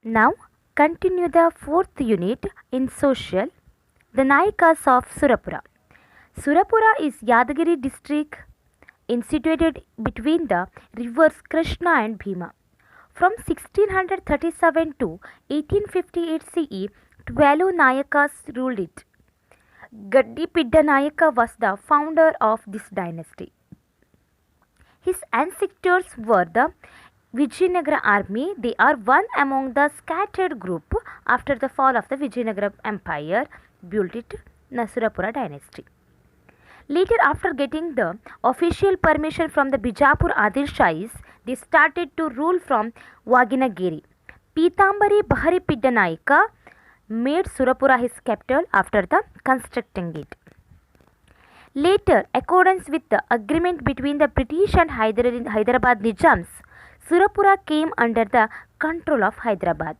Now, continue the fourth unit in social, the Nayakas of Surapura. Surapura is Yadagiri district situated between the rivers Krishna and Bhima. From 1637 to 1858 CE, 12 Nayakas ruled it. Gaddi Pidda Nayaka was the founder of this dynasty. His ancestors were the Vijayanagara army. They are one among the scattered group after the fall of the Vijayanagara Empire built it Surapura dynasty. Later, after getting the official permission from the Bijapur Adil Shahis, they started to rule from Vaginagiri. Pitambari Bahari Pidda Nayaka made Surapura his capital after the constructing it. Later, accordance with the agreement between the British and Hyderabad Nizams, Surapura came under the control of Hyderabad.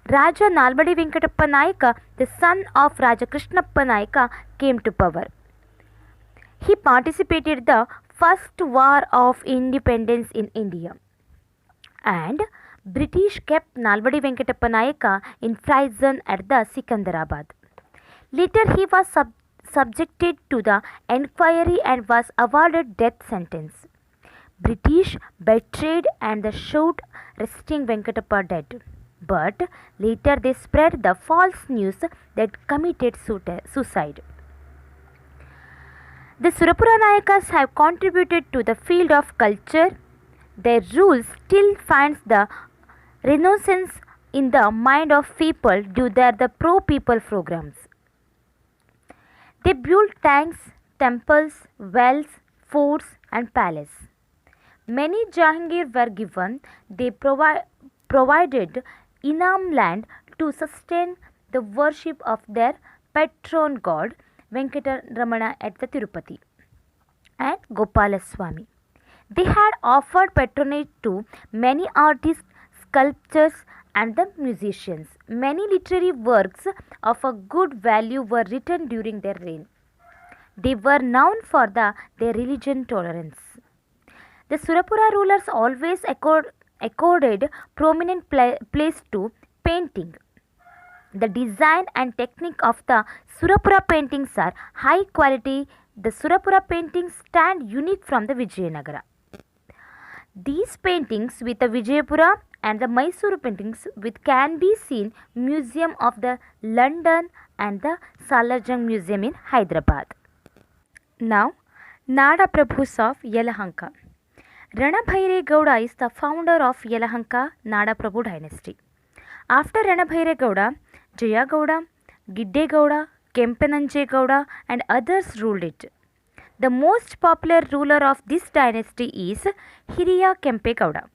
Raja Nalbadi Venkatappa Nayaka, the son of Raja Krishnappa Nayaka, came to power. He participated in the First War of Independence in India, and British kept Nalbadi Venkatappa Nayaka in prison at the Sikandarabad. Later, he was subjected to the enquiry and was awarded death sentence. British betrayed and shot resting Venkatappa dead. But later they spread the false news that committed suicide. The Surapura Nayakas have contributed to the field of culture. Their rule still finds the renaissance in the mind of people due to the pro-people programs. They built tanks, temples, wells, forts and palaces. Many Jahangir were given. They provided Inam land to sustain the worship of their patron god Venkataramana at the Tirupati and Gopalaswamy. They had offered patronage to many artists, sculptors and the musicians. Many literary works of a good value were written during their reign. They were known for their religion tolerance. The Surapura rulers always accorded prominent place to painting. The design and technique of the Surapura paintings are high quality. The Surapura paintings stand unique from the Vijayanagara. These paintings with the Vijayapura and the Mysore paintings with can be seen Museum of the London and the Salarjung Museum in Hyderabad. Now, Nada Prabhus of Yelahanka. Ranabhaire Gowda is the founder of Yelahanka Nada Prabhu dynasty. After Ranabhaire Gowda, Jaya Gowda, Gidde Gowda, Kempenanje Gowda and others ruled it. The most popular ruler of this dynasty is Hiriya Kempe Gowda.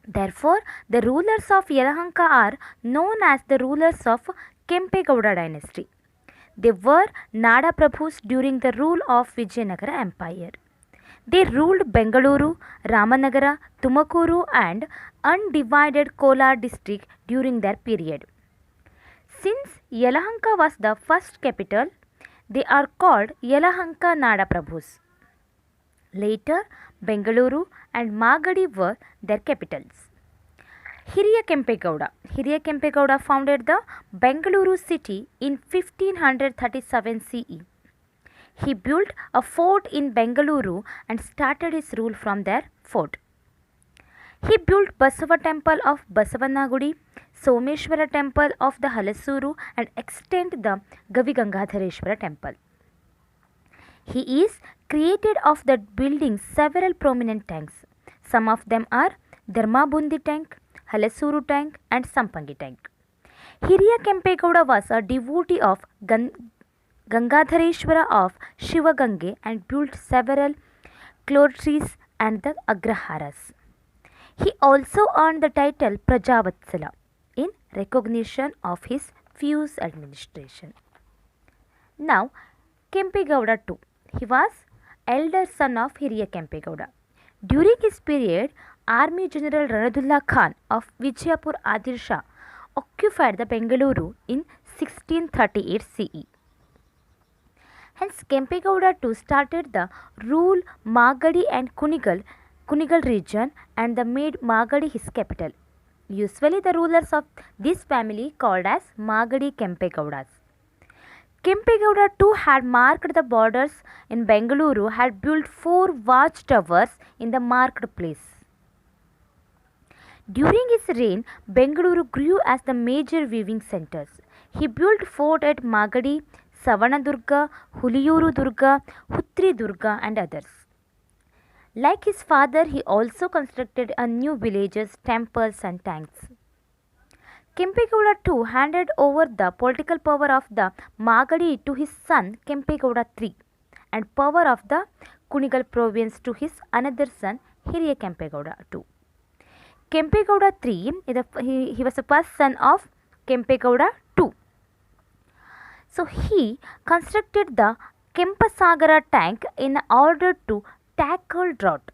Therefore, the rulers of Yelahanka are known as the rulers of Kempe Gowda dynasty. They were Nada Prabhus during the rule of Vijayanagara Empire. They ruled Bengaluru, Ramanagara, Tumakuru and undivided Kolar district during their period. Since Yelahanka was the first capital, they are called Yelahanka Nada Prabhus. Later, Bengaluru and Magadi were their capitals. Hiriya Kempe Gowda. Hiriya Kempe Gowda founded the Bengaluru city in 1537 CE. He built a fort in Bengaluru and started his rule from their fort. He built Basava temple of Basavanagudi, Someshwara temple of the Halasuru and extended the Gavi Gangadhareshwara temple. He is created of the building several prominent tanks. Some of them are Dharmabundi tank, Halasuru tank and Sampangi tank. Hiriya Kempe Gowda was a devotee of Gangadhareshwara of Shivagange and built several cloisters and the Agraharas. He also earned the title Prajavatsala in recognition of his fierce administration. Now, Kempe Gowda II. He was elder son of Hiriya Kempe Gowda. During his period, Army General Ranadullah Khan of Vijayapur Adil Shah occupied the Bengaluru in 1638 CE. Hence, Kempe Gowda II started the rule Magadi and Kunigal region and made Magadi his capital. Usually the rulers of this family called as Magadi Kempegowdas. Kempegowda too had marked the borders in Bengaluru, had built 4 watchtowers in the marketplace. During his reign, Bengaluru grew as the major weaving centers. He built fort at Magadi, Savanadurga, Huliyuru Durga, Hutri Durga and others. Like his father, he also constructed a new villages, temples and tanks. Kempegowda too handed over the political power of the Magadi to his son Kempegowda III and power of the Kunigal province to his another son Hiriya Kempegowda II. Kempegowda III, he was the first son of Kempegowda II. So he constructed the Kempasagara tank in order to tackle drought.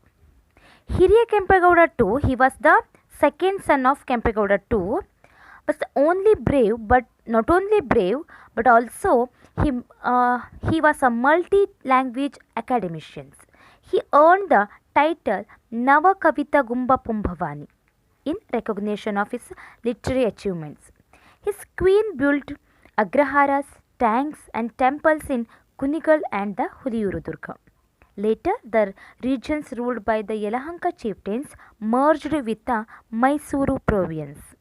Hiriya Kempegowda II, he was the second son of Kempegowda II, was only brave, but not only brave, but also he was a multi-language academician. He earned the title Nava Kavita Gumba Pumbhavani in recognition of his literary achievements. His queen built agraharas, tanks and temples in Kunigal and the Huliyuru Durga. Later, the regions ruled by the Yelahanka chieftains merged with the Mysuru province.